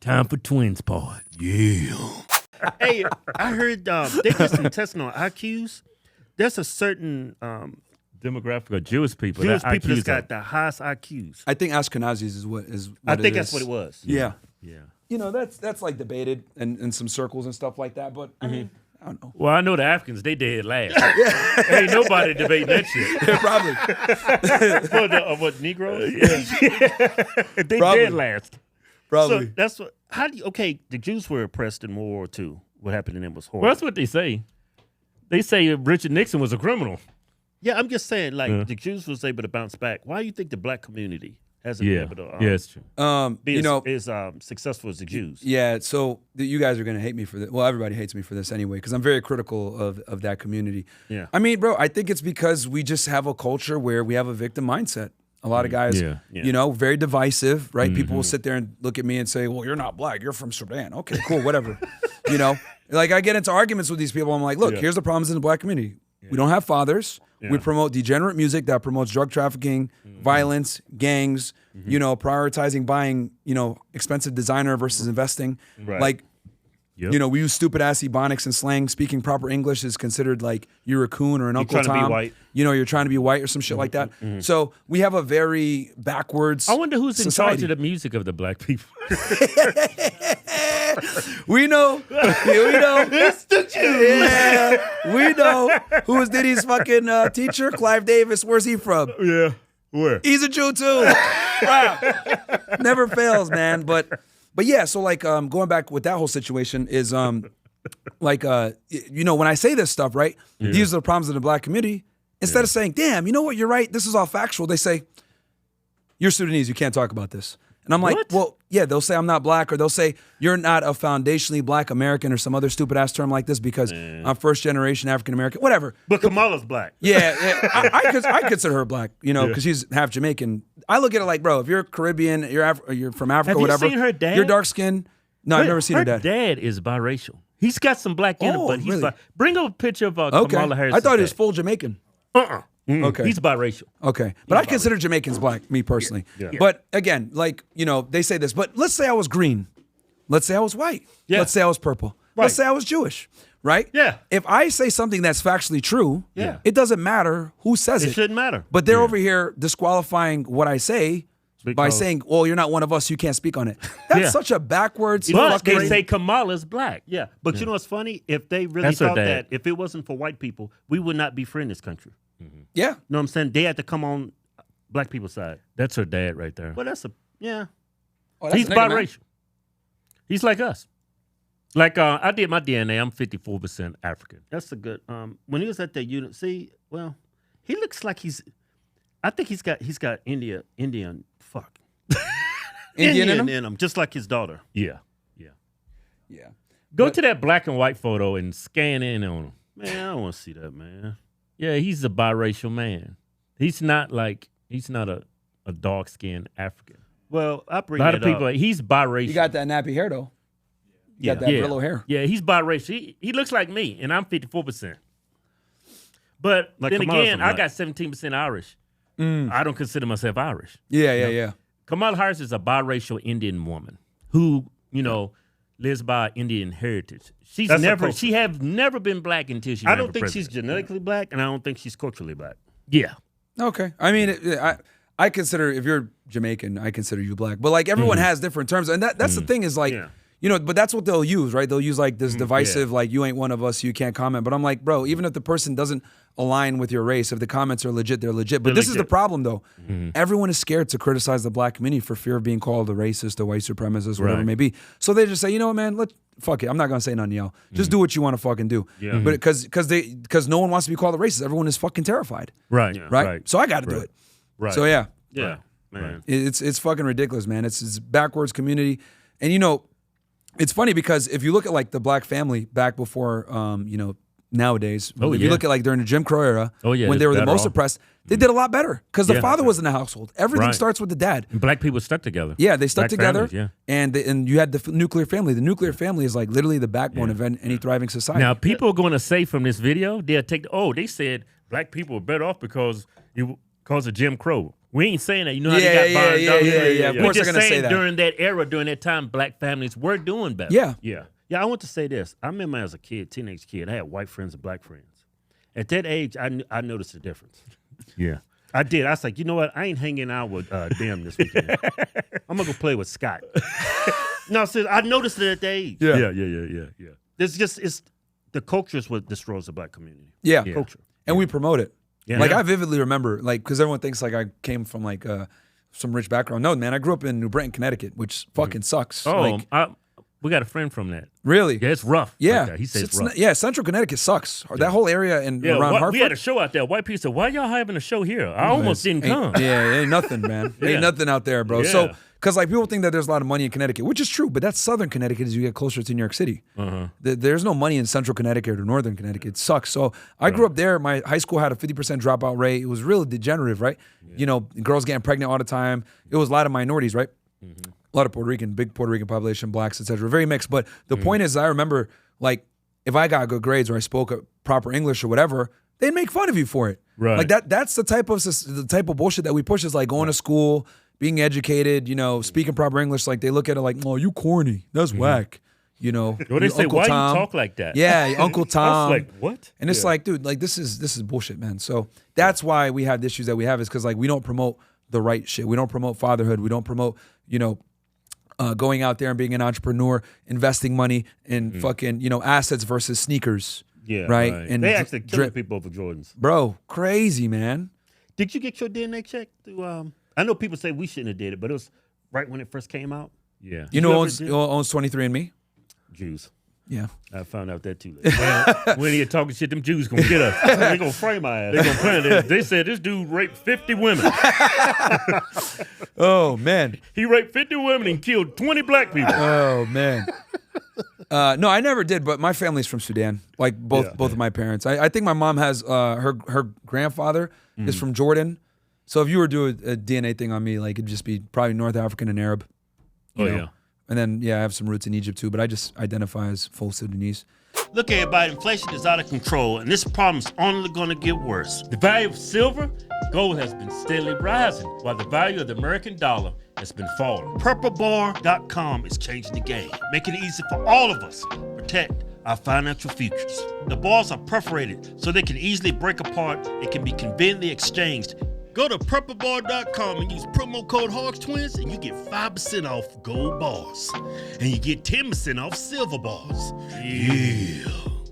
Time for twins part. Yeah. Hey, I heard they did some testing on IQs. There's a certain Demographic of Jewish people. Jewish that people that's IQs got the highest IQs. I think Ashkenazis is what is. I What think it that's is. what it was. Yeah. Yeah. You know, that's like debated in some circles and stuff like that. But I mean, I don't know. Well, I know the Africans, they dead last. Ain't nobody debating that shit. Probably. What Negroes? They Probably. dead last. Probably. So that's what. How do you? Okay, the Jews were oppressed in World War II. What happened to them was horrible. Well, that's what they say. They say Richard Nixon was a criminal. Yeah, I'm just saying, like the Jews was able to bounce back. Why do you think the black community hasn't been able to? Yeah, it's true. Be you know, as successful as the Jews. yeah. So you guys are gonna hate me for this. Well, everybody hates me for this anyway, because I'm very critical of that community. Yeah. I mean, bro, I think it's because we just have a culture where we have a victim mindset. A lot of guys, Yeah. you know, very divisive, right? People will sit there and look at me and say, well, you're not black. You're from Sudan. Okay, cool, whatever. You know, like I get into arguments with these people. I'm like, look, here's the problems in the black community. We don't have fathers. We promote degenerate music that promotes drug trafficking, violence, gangs, you know, prioritizing buying, you know, expensive designer versus investing. Right. Like, Yep. you know, we use stupid ass ebonics and slang. Speaking proper English is considered like you're a coon or an Uncle trying to be Tom. white. You know, you're trying to be white or some shit like that. So we have a very backwards I wonder who's in society. charge of the music of the black people. We know. It's the Jews. Yeah, we know. Who was Diddy's fucking teacher? Clive Davis. Where's he from? Yeah. Where? He's a Jew too. Wow. Never fails, man. But yeah, so like going back with that whole situation is like you know, when I say this stuff, right? These are the problems in the black community. Instead of saying, damn, you know what, you're right, this is all factual, they say, you're Sudanese, you can't talk about this. And I'm like, What? well, yeah, they'll say I'm not black, or they'll say you're not a foundationally black American or some other stupid ass term like this because I'm first generation African American, whatever. But Kamala's black. Yeah, I consider her black, you know, because she's half Jamaican. I look at it like, bro, if you're Caribbean, you're from Africa, Have you whatever. seen her dad? You're dark skinned. No, I've never seen her dad. Her dad is biracial. He's got some black in him, Oh, but he's really? bring up a picture of Okay, Kamala Harris. I thought he was full Jamaican. Okay. He's biracial. Okay, but I consider Jamaicans black, me personally. Yeah. But again, like, you know, they say this, but let's say I was green. Let's say I was white. Yeah. Let's say I was purple. Let's say I was Jewish, right? Yeah. If I say something that's factually true, Yeah. it doesn't matter who says It it. shouldn't matter. But they're over here disqualifying what I say by Because- saying, well, you're not one of us, you can't speak on it. That's Yeah. such a backwards But fucking... they say Kamala's black. Yeah, but you know what's funny? If they really That's her thought dad. that, if it wasn't for white people, we would not be free in this country. Yeah. You know what I'm saying? They had to come on black people's side. That's her dad right there. Well, that's Oh, that's He's a nigga, man. biracial. He's like us. Like I did my DNA. I'm 54% African. That's a good. When he was at the unit, see, well, he looks like he's. I think he's got Indian. Fuck. Indian in him? just like his daughter. Yeah. Yeah. Go to that black and white photo and scan in on him. Man, I don't want to see that, man. Yeah, he's a biracial man. He's not a dark skinned African. Well, I A bring lot of it people. up. He's biracial. You got that nappy hair, though. You got that yeah. Brillo hair. Yeah, he's biracial. He looks like me, and I'm 54%. But Like then Kamala's again, from I got 17% Irish. I don't consider myself Irish. Yeah. Kamala Harris is a biracial Indian woman who, you know, lives by Indian heritage. She have never been black until she. I ran don't for think she's president. genetically black, and I don't think she's culturally black. Yeah. Okay. I mean, I consider, if you're Jamaican, I consider you black. But like everyone has different terms. And that's the thing is like, Yeah. you know, but that's what they'll use, right? They'll use like this divisive, like, you ain't one of us, you can't comment. But I'm like, bro, even if the person doesn't align with your race, if the comments are legit, they're legit. But They're this is the legit. problem, though. Everyone is scared to criticize the black community for fear of being called a racist, a white supremacist, whatever it Right. may be. So they just say, you know what, man, fuck it. I'm not going to say nothing, y'all. Just do what you want to fucking do. Yeah. But because no one wants to be called a racist. Everyone is fucking terrified. Right. Yeah. Right? So I got to do Right. it. Right. So yeah. Yeah, man. It's fucking ridiculous, man. It's backwards community. And you know, it's funny because if you look at like the black family back before you know, nowadays, if you yeah. look at like during the Jim Crow era, Oh, yeah, when it's they were the better most off. oppressed, they did a lot better because the Yeah. father was in the household. Everything Right. starts with the dad. And black people stuck together. Yeah, they stuck Black together, families, and you had the nuclear family. The nuclear family is like literally the backbone of any thriving society. Now, people are going to say from this video, they'll take, they said black people were better off because of Jim Crow. We ain't saying that. You know how they got burned up? Yeah. Of course they're just gonna say saying that. during that era, during that time, black families were doing better. Yeah. Yeah, I want to say this. I remember as a kid, teenage kid, I had white friends and black friends. At that age, I noticed the difference. Yeah. I did. I was like, you know what? I ain't hanging out with them this weekend. I'm going to go play with Scott. No, so I noticed it at that age. Yeah. It's the culture is what destroys the black community. Yeah. Culture. And we promote it. Yeah. Like I vividly remember, like, because everyone thinks like I came from like some rich background. No, man, I grew up in New Britain, Connecticut, which fucking sucks. Oh, Like, we got a friend from that. really? Yeah, it's rough. Yeah. Like that. He says it's rough. Yeah, Central Connecticut sucks. That whole area and around Hartford. We had a show out there. White people said, "Why y'all having a show here?" I almost didn't come. Ain't nothing, man. Ain't nothing out there, bro. Yeah. So, because like people think that there's a lot of money in Connecticut, which is true, but that's Southern Connecticut as you get closer to New York City. There's no money in Central Connecticut or Northern Connecticut. It sucks. So I grew up there. My high school had a 50% dropout rate. It was really degenerative, right? Yeah. You know, girls getting pregnant all the time. It was a lot of minorities, right? A lot of Puerto Rican, big Puerto Rican population, blacks, etc. Very mixed. But the point is, I remember, like, if I got good grades or I spoke proper English or whatever, they'd make fun of you for it. Right. Like that's the type of bullshit that we push is like going to school, being educated, you know, speaking proper English. Like they look at it like, oh, you corny. That's whack. You know. Well, they say, Uncle why Tom. you talk like that? Yeah, Uncle Tom. I was like, what? And it's like, dude, like this is bullshit, man. So that's why we have the issues that we have is because like we don't promote the right shit. We don't promote fatherhood. We don't promote, you know, going out there and being an entrepreneur, investing money in fucking, you know, assets versus sneakers. Yeah. Right. And they actually killing people over Jordans. Bro, crazy, man. Did you get your DNA check through I know people say we shouldn't have did it, but it was right when it first came out. Yeah. You know who owns 23andMe? Jews. Yeah. I found out that too late. When he talking shit, them Jews gonna get us. They gonna frame my ass. They gonna plan it. They said this dude raped 50 women. Oh man. He raped 50 women and killed 20 black people. Oh man. No, I never did, but my family's from Sudan. Like both of my parents. I think my mom has her grandfather is from Jordan. So if you were to do a DNA thing on me, like it'd just be probably North African and Arab. You know? And then I have some roots in Egypt too, but I just identify as full Sudanese. Look, everybody, inflation is out of control, and this problem's only going to get worse. The value of silver and gold has been steadily rising, while the value of the American dollar has been falling. PurpleBar.com is changing the game, making it easy for all of us to protect our financial futures. The bars are perforated so they can easily break apart and can be conveniently exchanged. Go to PurpleBar.com and use promo code Hodgetwins and you get 5% off gold bars. And you get 10% off silver bars. Yeah.